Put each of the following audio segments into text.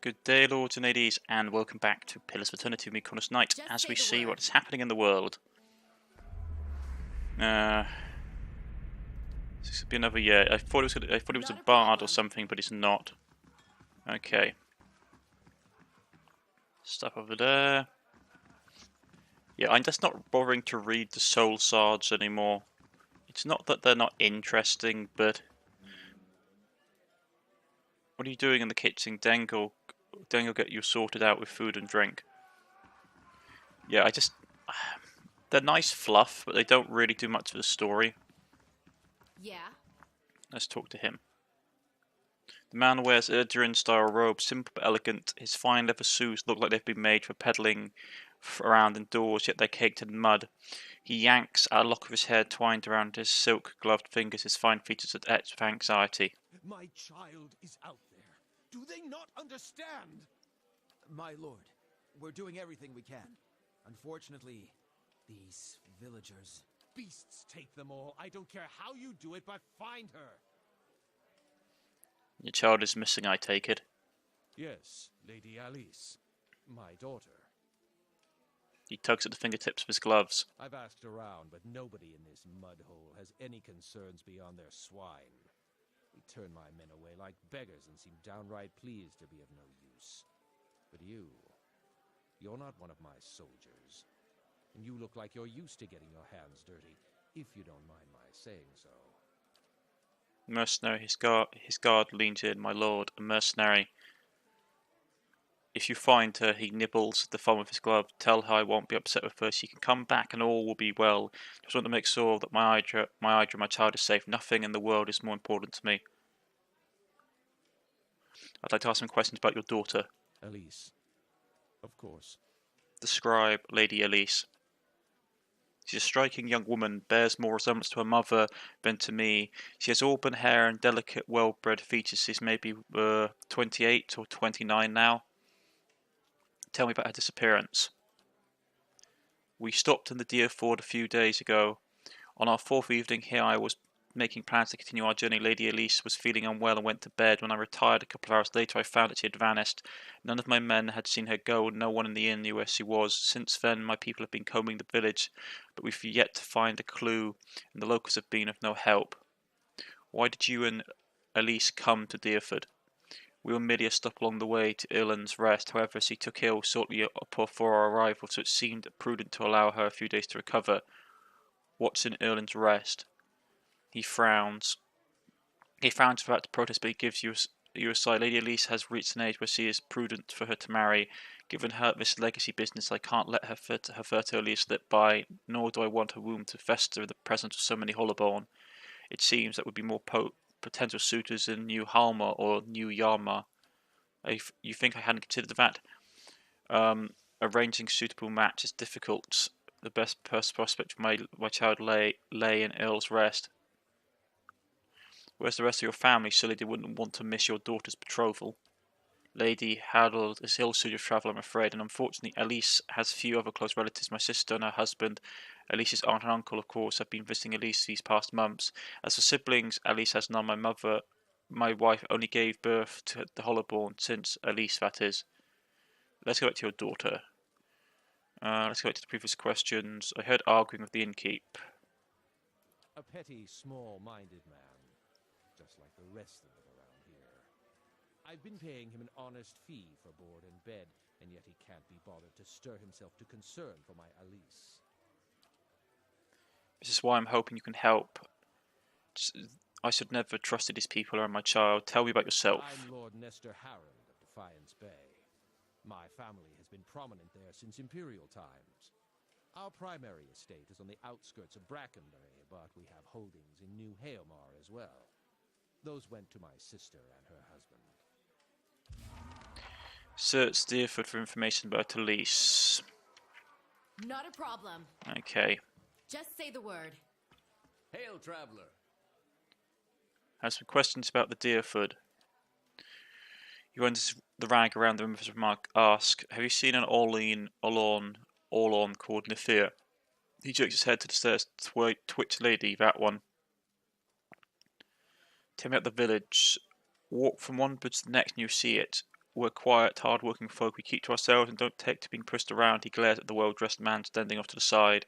Good day, lords and ladies, and welcome back to Pillars of Eternity with me, Cornish-Knight, as we see what is happening in the world. This could be another year. I thought it was a bard or something, but it's not. Okay. Stuff over there. Yeah, I'm just not bothering to read the soul shards anymore. It's not that they're not interesting, but what are you doing in the kitchen? Dengal get you sorted out with food and drink. Yeah, they're nice fluff, but they don't really do much for the story. Yeah. Let's talk to him. The man wears Erdurian-style robes, simple but elegant. His fine leather suits look like they've been made for peddling around indoors, yet they're caked in mud. He yanks at a lock of his hair twined around his silk-gloved fingers, his fine features are etched with anxiety. My child is out there. Do they not understand? My lord, we're doing everything we can. Unfortunately, these villagers... Beasts take them all. I don't care how you do it, but find her. Your child is missing, I take it. Yes, Lady Alice, my daughter. He tugs at the fingertips of his gloves. I've asked around, but nobody in this mud hole has any concerns beyond their swine. We turn my men away like beggars and seem downright pleased to be of no use. But you're not one of my soldiers. And you look like you're used to getting your hands dirty, if you don't mind my saying so. Mercenary, his guard leans in. My lord, a mercenary. If you find her, he nibbles the thumb of his glove. Tell her I won't be upset with her. She can come back and all will be well. Just want to make sure that my child is safe. Nothing in the world is more important to me. I'd like to ask some questions about your daughter. Alice. Of course. Describe Lady Alice. She's a striking young woman, bears more resemblance to her mother than to me. She has auburn hair and delicate, well-bred features. She's maybe 28 or 29 now. Tell me about her disappearance. We stopped in the Deer Ford a few days ago. On our fourth evening here, I was making plans to continue our journey. Lady Alice was feeling unwell and went to bed. When I retired a couple of hours later, I found that she had vanished. None of my men had seen her go, and no one in the inn knew where she was. Since then, my people have been combing the village, but we've yet to find a clue, and the locals have been of no help. Why did you and Alice come to Deerford? We were merely a stop along the way to Irland's Rest. However, she took ill shortly before our arrival, so it seemed prudent to allow her a few days to recover. What's in Irland's Rest? He frowns. He frowns about to protest, but he gives you a sigh. Lady Alice has reached an age where she is prudent for her to marry. Given her this legacy business, I can't let her fertility slip by, nor do I want her womb to fester in the presence of so many hollowborn. It seems that would be more potential suitors in New Halma or New Yarma. You think I hadn't considered that? Arranging suitable match is difficult. The best prospect for my child lay in Earl's Rest. Where's the rest of your family? Surely they wouldn't want to miss your daughter's betrothal. Lady Harold is ill-suited to travel, I'm afraid, and unfortunately Alice has few other close relatives. My sister and her husband, Alice's aunt and uncle, of course, have been visiting Alice these past months. As for siblings, Alice has none. My wife only gave birth to the Hollowborn since Alice, that is. Let's go back to your daughter. Let's go back to the previous questions. I heard arguing with the innkeep. A petty, small-minded man. Just like the rest of them around here. I've been paying him an honest fee for board and bed, and yet he can't be bothered to stir himself to concern for my Alice. This is why I'm hoping you can help. I should never have trusted these people around my child. Tell me about yourself. I'm Lord Nestor Harrand of Defiance Bay. My family has been prominent there since Imperial times. Our primary estate is on the outskirts of Brackenbury, but we have holdings in New Haomar as well. Those went to my sister and her husband. Search Deerford for information about Alice. Not a problem. Okay. Just say the word. Hail, traveler. I have some questions about the Deerford. You run the rag around the room with his remark. Ask, have you seen an Orlon called Nethir? He jerks his head to the stairs. Twitch lady, that one. Tell me about the village. Walk from one bridge to the next and you see it. we're quiet, hard-working folk. We keep to ourselves and don't take to being pushed around. He glares at the well-dressed man standing off to the side.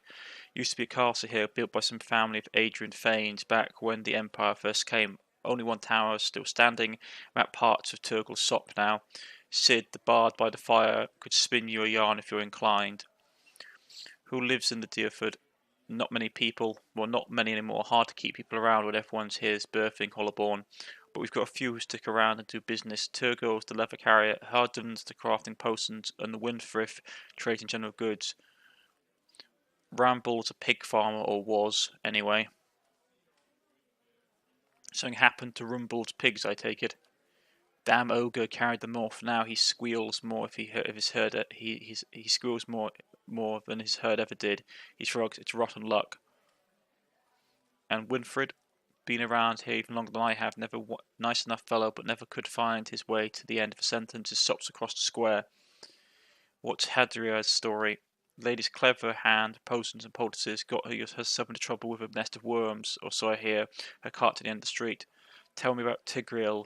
Used to be a castle here, built by some family of Adrian Thanes back when the Empire first came. Only one tower is still standing. I'm at parts of Turgle's Sop now. Sid, the bard by the fire, could spin you a yarn if you're inclined. Who lives in the Deerford? Not many people. Well, not many anymore. Hard to keep people around when everyone's here is birthing Hollowborn. But we've got a few who stick around and do business. Turgle's the leather carrier, Hardens the crafting potions, and the Windthrift trading general goods. Ramble's a pig farmer, or was, anyway. Something happened to Rumble's pigs, I take it. Damn ogre carried them off. Now he squeals more if his herd he squeals more than his herd ever did. He shrugs. It's rotten luck. And Winfred, been around here even longer than I have. Never nice enough fellow, but never could find his way to the end of a sentence. His stops across the square. What's Hadria's story? Lady's clever hand, potions and poultices, got herself into trouble with a nest of worms, or so I hear, her cart to the end of the street. Tell me about Tigreal.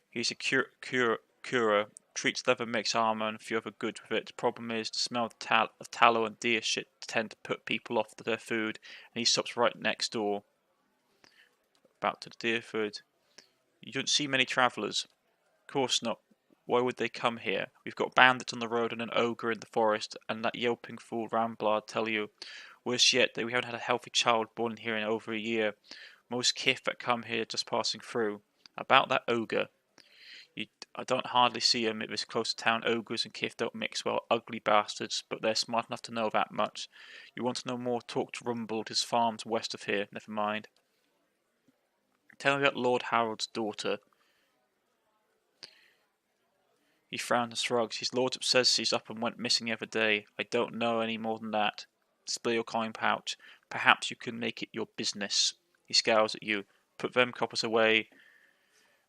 He's a curer, treats leather, makes armour and a few other goods with it. The problem is, the smell of tallow and deer shit tend to put people off their food, and he stops right next door. About to the Deerford. You don't see many travellers. Of course not. Why would they come here? We've got bandits on the road and an ogre in the forest, and that yelping fool Rambler, tell you. Worse yet, that we haven't had a healthy child born here in over a year. Most kith that come here just passing through. About that ogre. I don't hardly see him at this close to town. Ogres and kith don't mix well. Ugly bastards, but they're smart enough to know that much. You want to know more? Talk to Rumble at his farms west of here. Never mind. Tell me about Lord Harold's daughter. He frowned and shrugs. His lordship says she's up and went missing the other day. I don't know any more than that. Display your coin pouch. Perhaps you can make it your business. He scowls at you. Put them coppers away.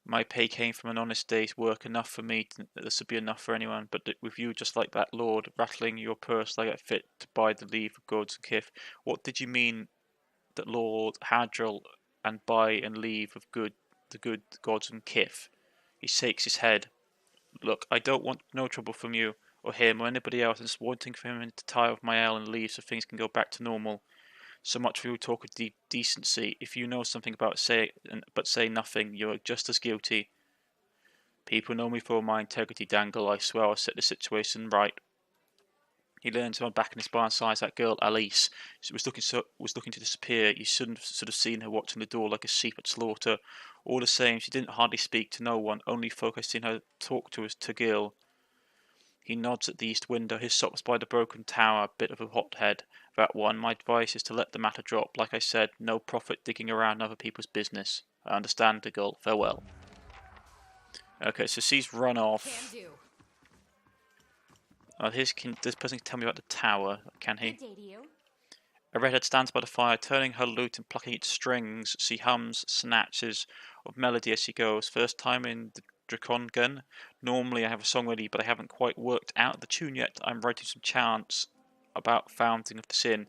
My pay came from an honest day's work, enough for me. This would be enough for anyone. But with you just like that, Lord, rattling your purse like it fit to buy the leave of gods and kith. What did you mean that Lord Hadriel and buy and leave of the good gods and kith? He shakes his head. Look, I don't want no trouble from you, or him, or anybody else. I'm just wanting for him to tire of my ale and leave so things can go back to normal. So much for your talk of decency. If you know something about but say nothing, you're just as guilty. People know me for my integrity, Dangle. I swear I'll set the situation right. He leans on back in his bar and sighs. That girl, Alice, she was looking to disappear. You shouldn't have sort of seen her watching the door like a sheep at slaughter. All the same, she didn't hardly speak to no one. Only folk I seen her talk to was to Gil. He nods at the east window. His shop was by the broken tower. A bit of a hothead, that one. My advice is to let the matter drop. Like I said, no profit digging around other people's business. I understand, Diggle. Farewell. Okay, so she's run off. Can do. This person can tell me about the tower, can he? Good day to you. A redhead stands by the fire, turning her lute and plucking its strings. She hums snatches of melody as she goes. First time in the Dracongen. Normally I have a song ready, but I haven't quite worked out the tune yet. I'm writing some chants about founding of the sin.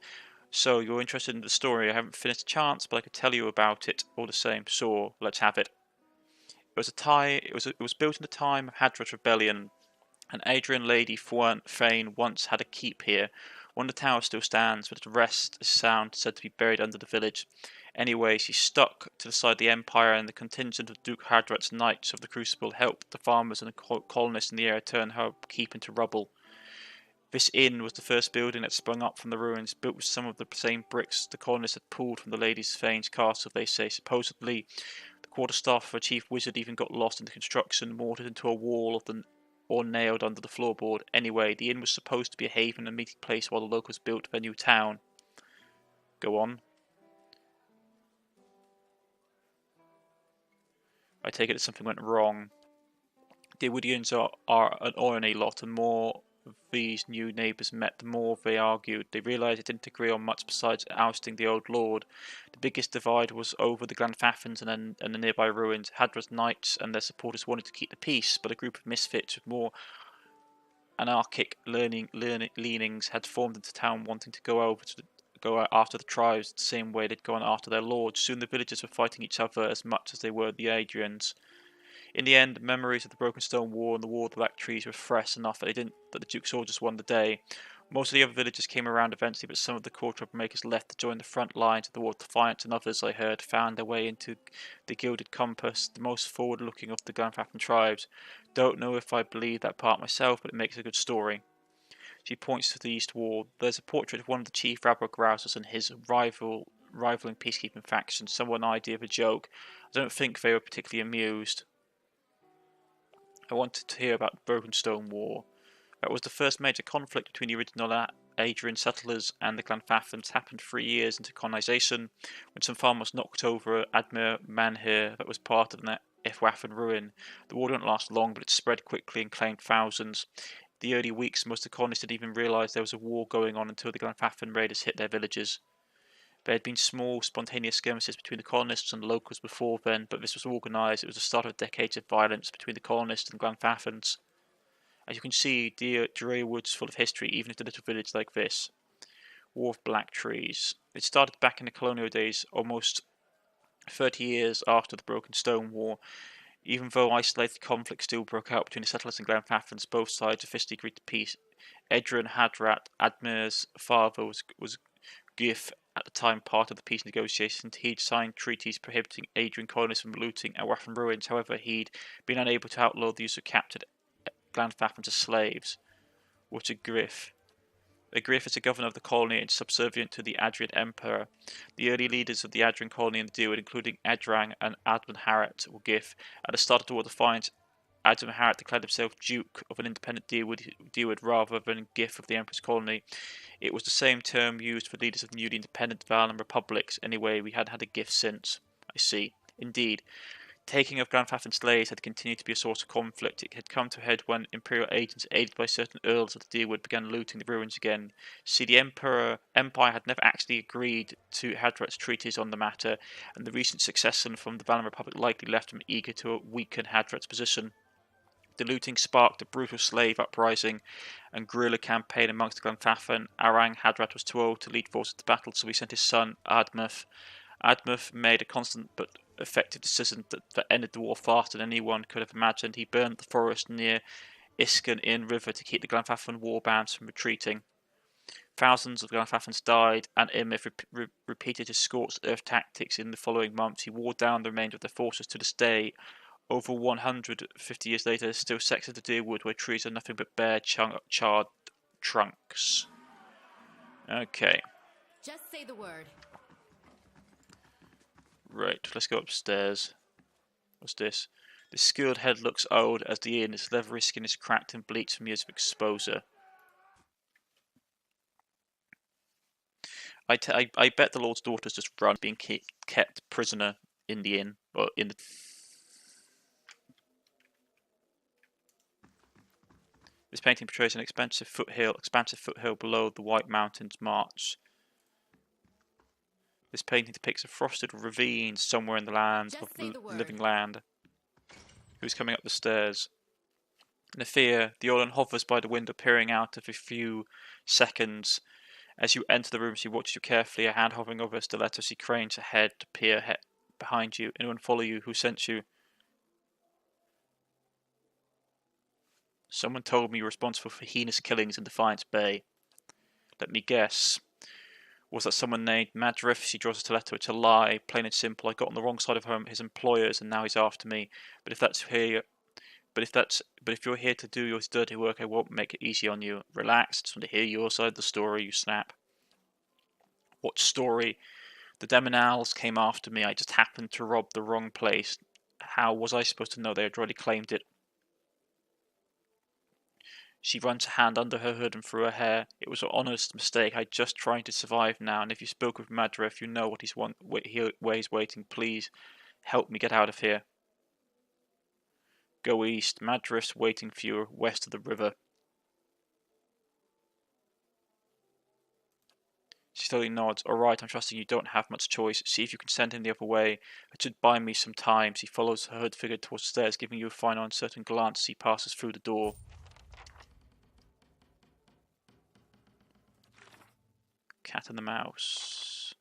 So you're interested in the story. I haven't finished the chants, but I could tell you about it all the same. So let's have it. It was built in the time of Hadra's rebellion. An Adrian lady Fane once had a keep here. One of the towers still stands, but the rest is said to be buried under the village. Anyway, she stuck to the side of the Empire, and the contingent of Duke Hadrat's Knights of the Crucible helped the farmers and the colonists in the area turn her keep into rubble. This inn was the first building that sprung up from the ruins, built with some of the same bricks the colonists had pulled from the Lady's Fane's castle, they say. Supposedly, the quarterstaff of a chief wizard even got lost in the construction, mortared into a wall or nailed under the floorboard. Anyway, the inn was supposed to be a haven and meeting place while the locals built their new town. Go on. I take it that something went wrong. The Woodians are an ornery lot, and more of these new neighbours met, the more they argued. They realised they didn't agree on much besides ousting the old lord. The biggest divide was over the Glenfaffins and the nearby ruins. Hadra's Knights and their supporters wanted to keep the peace, but a group of misfits with more anarchic leanings had formed into town, wanting to go after the tribes the same way they'd gone after their lords. Soon the villagers were fighting each other as much as they were the Adrians. In the end, memories of the Broken Stone War and the War of the Black Trees were fresh enough that the Duke's soldiers won the day. Most of the other villagers came around eventually, but some of the core troublemakers left to join the front lines of the War of Defiance, and others, I heard, found their way into the Gilded Compass, the most forward-looking of the Glenfathom tribes. Don't know if I believe that part myself, but it makes a good story. She points to the east wall. There's a portrait of one of the chief rabble-grousers and his rivaling peacekeeping faction. Someone idea of a joke. I don't think they were particularly amused. I wanted to hear about the Broken Stone War. That was the first major conflict between the original Adrian settlers and the Glenfathoms. Happened 3 years into colonisation, when some farmers knocked over Admir Manhir that was part of an Ithwafan ruin. The war didn't last long, but it spread quickly and claimed thousands. The early weeks, most of the colonists didn't even realise there was a war going on until the Glenfathom raiders hit their villages. There had been small, spontaneous skirmishes between the colonists and the locals before then, but this was organised. It was the start of decades of violence between the colonists and Glenfathoms. As you can see, Dreary Wood's full of history, even if a little village like this. War of Black Trees. It started back in the colonial days, almost 30 years after the Broken Stone War. Even though isolated conflict still broke out between the settlers and Glenfathoms, both sides officially agreed to peace. Edrin Hadrat, Admir's father, was Gif, at the time part of the peace negotiations. He'd signed treaties prohibiting Adrian colonists from looting Ithwafan ruins. However, he'd been unable to outlaw the use of captured Glenfathoms as slaves. What a griff. A griff is a governor of the colony and subservient to the Adrian Emperor. The early leaders of the Adrian colony in the Deerwood, including Edrang and Admin Harrat, were Gif. At the start of the War of Defiance, Admin Harrat declared himself Duke of an independent Deerwood rather than Gif of the Emperor's colony. It was the same term used for leaders of the newly independent Valan republics. Anyway, we hadn't had a Gif since. I see. Indeed. Taking of Glenfathan slaves had continued to be a source of conflict. It had come to a head when Imperial agents, aided by certain earls of the Deerwood, began looting the ruins again. See, the Empire had never actually agreed to Hadrat's treaties on the matter, and the recent succession from the Valan Republic likely left him eager to weaken Hadrat's position. The looting sparked a brutal slave uprising and guerrilla campaign amongst the Glenfathan. Arang Hadrat was too old to lead forces to battle, so he sent his son, Admuth. Admuth made a constant but effective decision that ended the war faster than anyone could have imagined. He burned the forest near Isken Inn River to keep the Glenfathan warbands from retreating. Thousands of Glenfathans died, and Imith repeated his scorched earth tactics in the following months. He wore down the remainder of the forces to this day. Over 150 years later, there's still sections of the Deerwood where trees are nothing but bare, charred trunks. Okay. Just say the word. Right, let's go upstairs. What's this? The skilled head looks old as the inn. Its leathery skin is cracked and bleached from years of exposure. I bet the Lord's daughter's just run being kept prisoner in the inn, or in the... This painting portrays an expansive foothill below the White Mountains March. This painting depicts a frosted ravine somewhere in the land of the living land. Who's coming up the stairs? Nafia, the Orlan hovers by the window, peering out of a few seconds. As you enter the room, she watches you carefully, a hand hovering over a stiletto. She cranes her head to peer behind you. Anyone follow you? Who sent you? Someone told me you're responsible for heinous killings in Defiance Bay. Let me guess. Was that someone named Madrif? She draws a stiletto. It's a lie, plain and simple. I got on the wrong side of his employers, and now he's after me. But if you're here to do your dirty work, I won't make it easy on you. Relax. Just want to hear your side of the story. You snap. What story? The Demonals came after me. I just happened to rob the wrong place. How was I supposed to know they had already claimed it? She runs a hand under her hood and through her hair. It was an honest mistake. I'm just trying to survive now, and if you spoke with Madrif, you know where he's waiting. Please, help me get out of here. Go east. Madrif's waiting for you west of the river. She slowly nods. Alright, I'm trusting you don't have much choice. See if you can send him the other way. It should buy me some time. She follows her hood figure towards the stairs, giving you a final uncertain glance as he passes through the door. Cat and the mouse.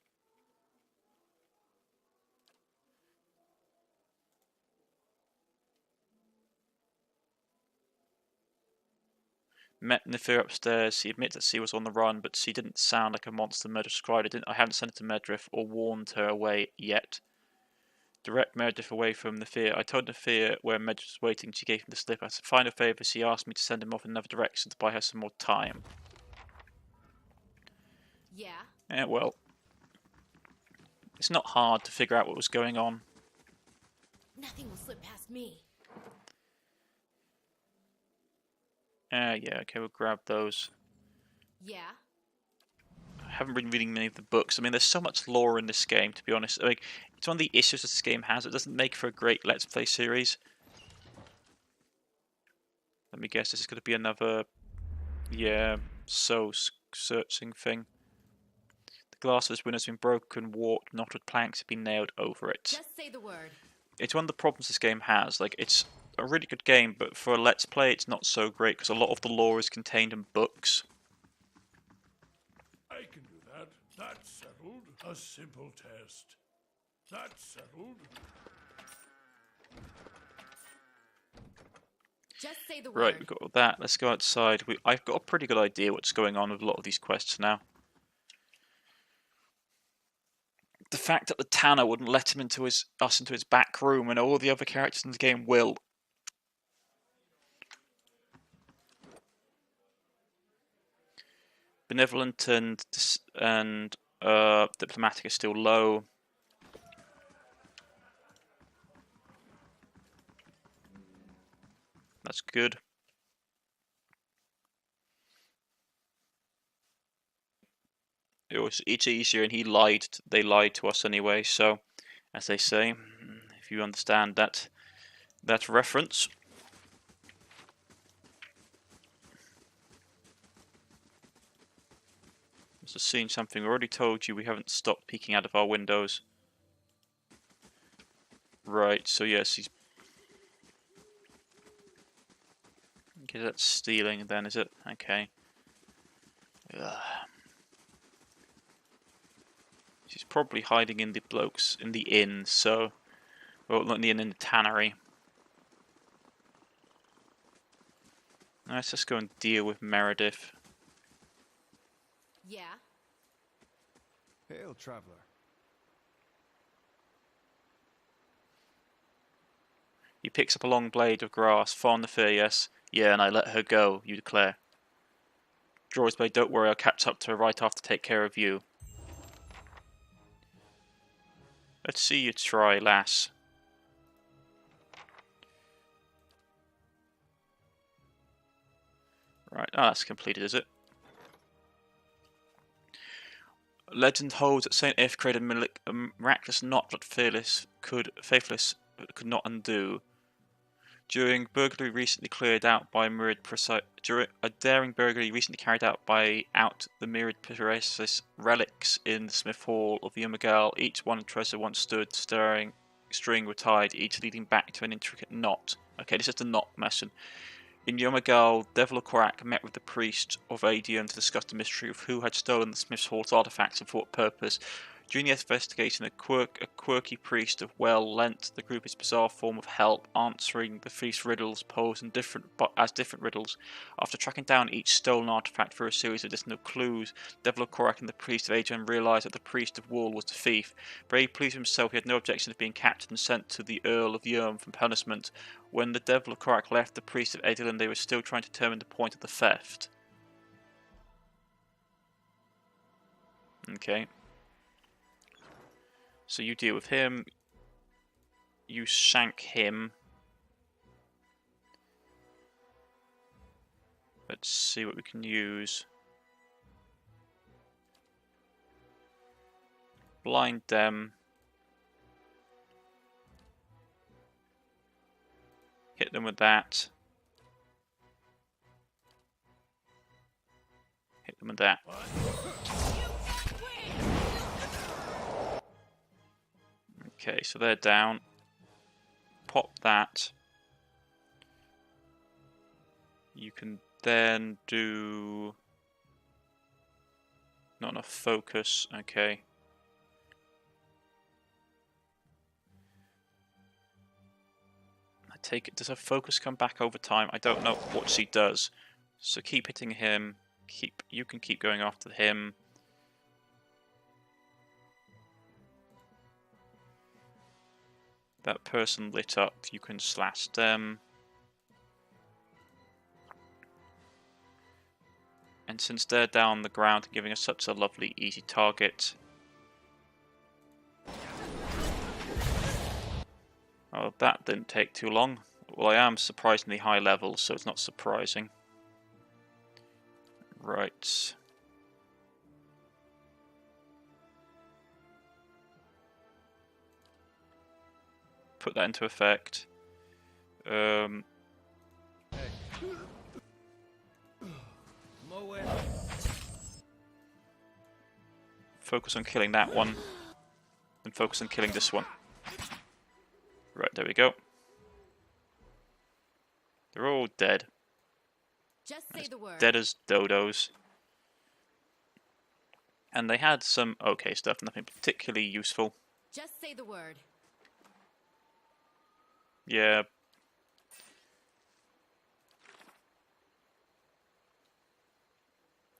Met Nefir upstairs. He admits that she was on the run, but she didn't sound like a monster Murder described. I haven't sent it to Medriff or warned her away yet. Direct Meredith away from Nefir. I told Nefir where Meredith was waiting. She gave him the slip. As a final favour, she asked me to send him off in another direction to buy her some more time. Yeah. Yeah, well, it's not hard to figure out what was going on. Nothing will slip past me. Yeah, okay, we'll grab those. Yeah. I haven't been reading many of the books. I mean, there's so much lore in this game, to be honest. Like, it's one of the issues that this game has. It doesn't make for a great Let's Play series. Let me guess, this is going to be another, yeah, soul-searching thing. The glass of this window has been broken, warped, knotted planks have been nailed over it. Just say the word. It's one of the problems this game has. Like, it's a really good game, but for a Let's Play, it's not so great, because a lot of the lore is contained in books. I can do that. That's settled. A simple test. That's settled. Just say the Right, word. we've got all that. Let's go outside. I've got a pretty good idea what's going on with a lot of these quests now. The fact that the Tanner wouldn't let him into us into his back room, and all the other characters in the game will. Benevolent and diplomatic is still low. That's good. It's easier, and they lied to us anyway, so, as they say, if you understand that reference. Must have seen something. I already told you we haven't stopped peeking out of our windows. Right, so yes, he's... Okay, that's stealing then, is it? Okay. Ugh. She's probably hiding in the inn, so... Well, not in the inn, in the tannery. Let's just go and deal with Meredith. Yeah. Hail, traveler. He picks up a long blade of grass. Fawn the fear, yes. Yeah, and I let her go, you declare. Draw his blade, don't worry, I'll catch up to her right after take care of you. Let's see you try, lass. Right, oh, that's completed, is it? Legend holds that Saint If created a miraculous knot that faithless could not undo. During a daring burglary recently carried out by the myriad precious relics in the Smith Hall of Yummagal, each one treasure once stood, string were tied, each leading back to an intricate knot. Okay, this is the knot lesson. In Yummagal, Devil Korak met with the priest of Adian to discuss the mystery of who had stolen the Smith's Hall's artifacts and for what purpose. During the investigation, a quirky priest of Well lent the group his bizarre form of help, answering the thief's riddles posed as different riddles. After tracking down each stolen artifact through a series of additional clues, Devil Korak and the priest of Adrian realised that the priest of Wall was the thief. Very pleased with himself, he had no objection to being captured and sent to the Earl of Yurm for punishment. When the Devil Korak left the priest of Adrian, they were still trying to determine the point of the theft. Okay. So you deal with him, you shank him. Let's see what we can use. Blind them. Hit them with that. Hit them with that. Okay, so they're down. Pop that. You can then do... Not enough focus, okay. I take it, does her focus come back over time? I don't know what she does. So keep hitting him. You can keep going after him. That person lit up, you can slash them. And since they're down on the ground, giving us such a lovely, easy target. Oh, that didn't take too long. Well, I am surprisingly high level, so it's not surprising. Right. Put that into effect. Focus on killing that one. And focus on killing this one. Right, there we go. They're all dead. Just say the word. Dead as dodos. And they had some okay stuff, nothing particularly useful. Just say the word. Yeah.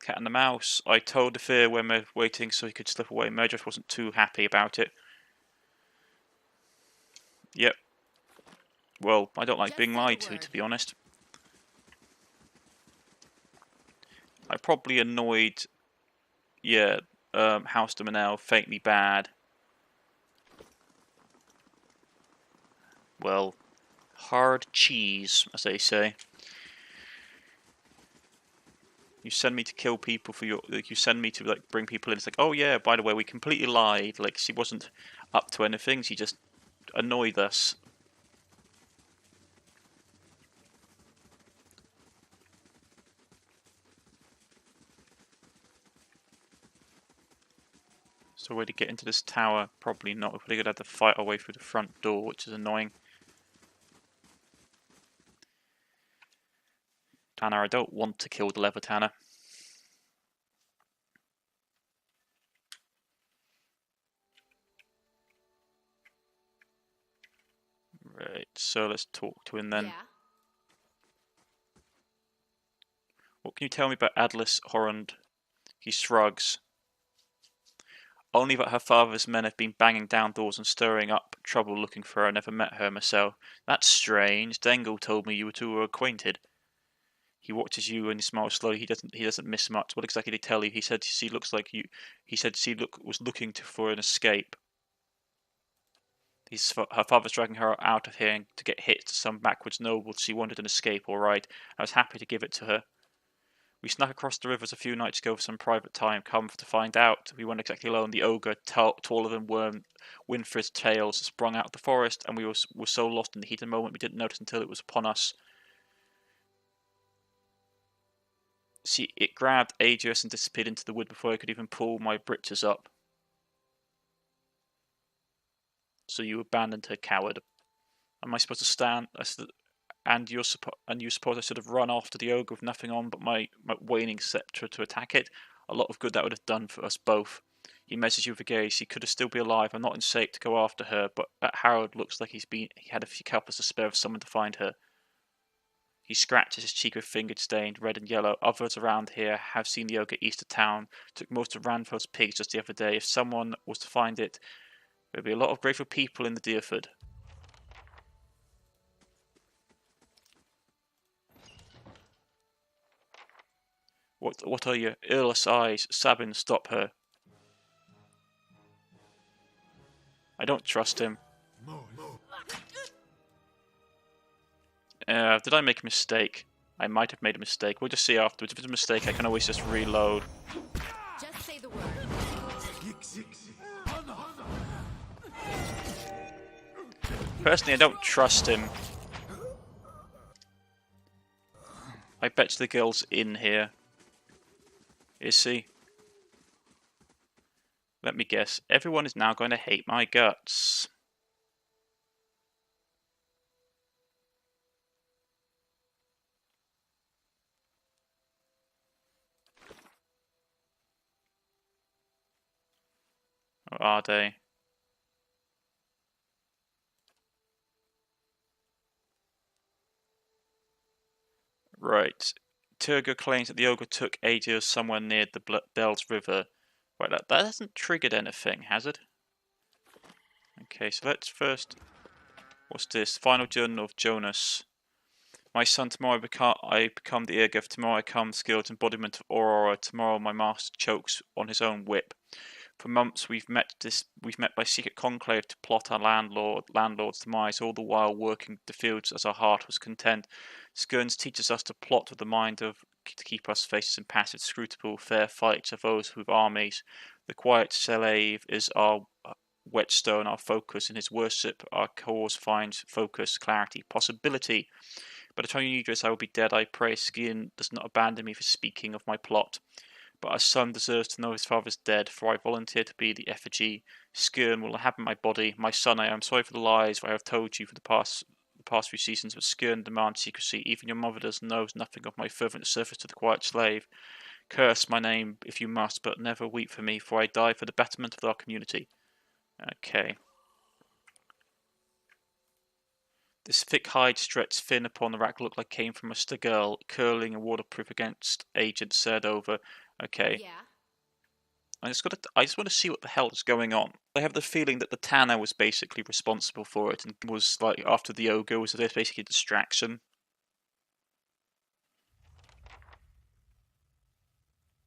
Cat and the mouse. I told the fear when we're waiting so he could slip away. Murdress wasn't too happy about it. Yep. Well, I don't like being lied to be honest. I probably annoyed, yeah, House de Manel faintly bad. Well, hard cheese, as they say. You send me to kill people for your, like, you send me to like bring people in. It's like, oh yeah, by the way, we completely lied. Like she wasn't up to anything. She just annoyed us. So way to get into this tower? Probably not. We're probably gonna have to fight our way through the front door, which is annoying. Tanner, I don't want to kill the lever Tanner. Right, so let's talk to him then. Yeah. What can you tell me about Adlis Horrond? He shrugs. Only that her father's men have been banging down doors and stirring up trouble looking for her. I never met her myself. That's strange. Dengle told me you two were acquainted. He watches you and he smiles slowly. He doesn't miss much. What exactly did he tell you? He said she looks like you. He said she was looking for an escape. Her father's dragging her out of here to get hit to some backwards noble. She wanted an escape, all right. I was happy to give it to her. We snuck across the rivers a few nights ago for some private time. Come to find out, we weren't exactly alone. The ogre, taller than Winfried's tails, sprung out of the forest, and we were so lost in the heat of the moment we didn't notice until it was upon us. See, it grabbed Aegis and disappeared into the wood before I could even pull my breeches up. So you abandoned her, coward. Am I supposed to stand? And you suppose I should have run after the ogre with nothing on but my waning sceptre to attack it? A lot of good that would have done for us both. He measures you with a gaze. She could have still be alive. I'm not in shape to go after her, but Harold looks like he had a few couples to spare of someone to find her. He scratches his cheek with fingers stained red and yellow. Others around here have seen the ogre east of town. Took most of Ranford's pigs just the other day. If someone was to find it, there'd be a lot of grateful people in the Deerford. What are your earless eyes? Sabin, stop her. I don't trust him. Did I make a mistake? I might have made a mistake. We'll just see afterwards. If it's a mistake, I can always just reload. Just say the word. Personally, I don't trust him. I bet the girl's in here. Is he? Let me guess. Everyone is now going to hate my guts. Or are they? Right. Turgo claims that the ogre took Aegir somewhere near the Bells River. Right, that hasn't triggered anything, has it? Okay, so let's first... What's this? Final Journal of Jonas. My son, tomorrow I become the Irgith. Tomorrow I come skilled embodiment of Aurora. Tomorrow my master chokes on his own whip. For months we've met by secret conclave to plot our landlord's demise, all the while working the fields as our heart was content. Skirns teaches us to plot with the mind to keep us faces impassive, scrutable, fair fights of those with armies. The quiet slave is our whetstone, our focus. In his worship, our cause finds focus, clarity, possibility. By the time you need this, I will be dead. I pray Skian does not abandon me for speaking of my plot. But our son deserves to know his father's dead, for I volunteer to be the effigy. Skirn will inhabit my body. My son, I am sorry for the lies I have told you for the past few seasons, but Skirn demands secrecy. Even your mother knows nothing of my fervent service to the quiet slave. Curse my name if you must, but never weep for me, for I die for the betterment of our community. Okay. This thick hide stretched thin upon the rack looked like came from a stigirl, curling and waterproof against agent said over. Okay. Yeah. I just want to see what the hell is going on. I have the feeling that the Tanner was basically responsible for it and was like after the ogre, was this basically a distraction?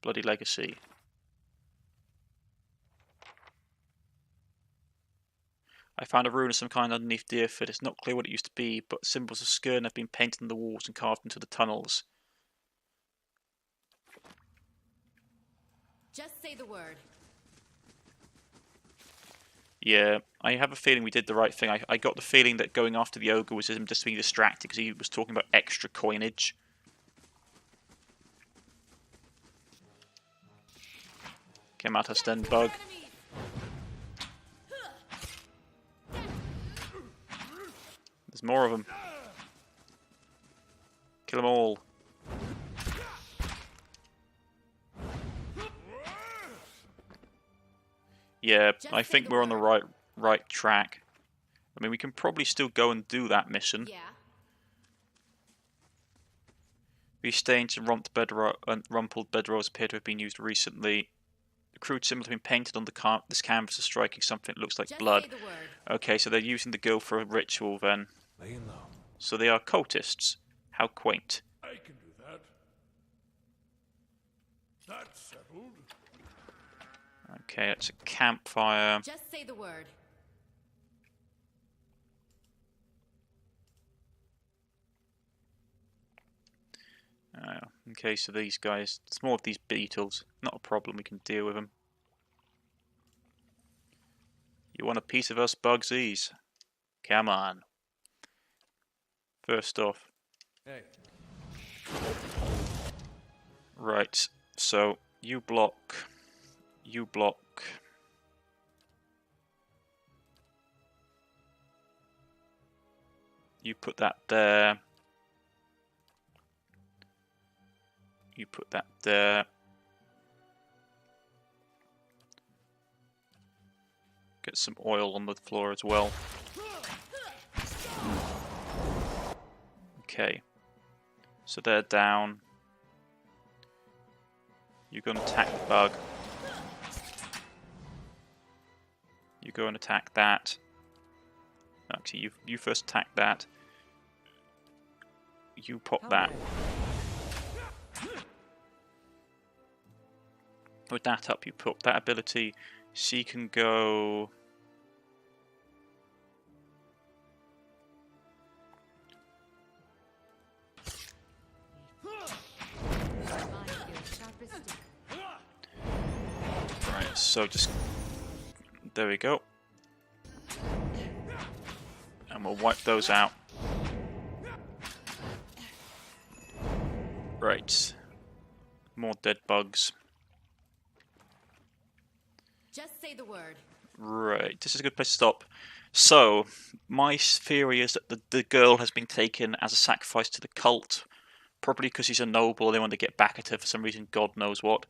Bloody legacy. I found a rune of some kind underneath Deerford. It's not clear what it used to be, but symbols of Skirn have been painted on the walls and carved into the tunnels. Just say the word. Yeah, I have a feeling we did the right thing. I got the feeling that going after the ogre was him just being distracted because he was talking about extra coinage. Come at us then, bug. There's more of them. Kill them all. Yeah, I think we're on the right track. I mean, we can probably still go and do that mission. Yeah. These stains and rumpled bedrolls appear to have been used recently. The crude symbols have been painted on this canvas, is striking something that looks like Just blood. say the word. Okay, so they're using the girl for a ritual then. Laying low. So they are cultists. How quaint. I can do that. That's settled. Okay, that's a campfire. Just say the word. Okay, so these guys, it's more of these beetles. Not a problem, we can deal with them. You want a piece of us, Bugsies? Come on. First off. Hey. Right, so you block. You block. You put that there. You put that there. Get some oil on the floor as well. Okay. So they're down. You go and attack the bug. You go and attack that. Actually, you first attack that. You pop that. With that up, you put that ability. She can go. Right, so just. There we go. And we'll wipe those out. Right. More dead bugs. Just say the word. Right, this is a good place to stop. So, my theory is that the girl has been taken as a sacrifice to the cult, probably because she's a noble and they want to get back at her for some reason, God knows what.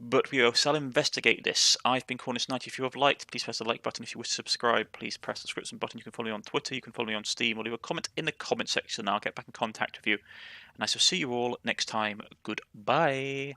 But we shall investigate this. I've been Cornish-Knight. If you have liked, please press the like button. If you wish to subscribe, please press the subscription button. You can follow me on Twitter. You can follow me on Steam. Or leave a comment in the comment section. I'll get back in contact with you. And I shall see you all next time. Goodbye.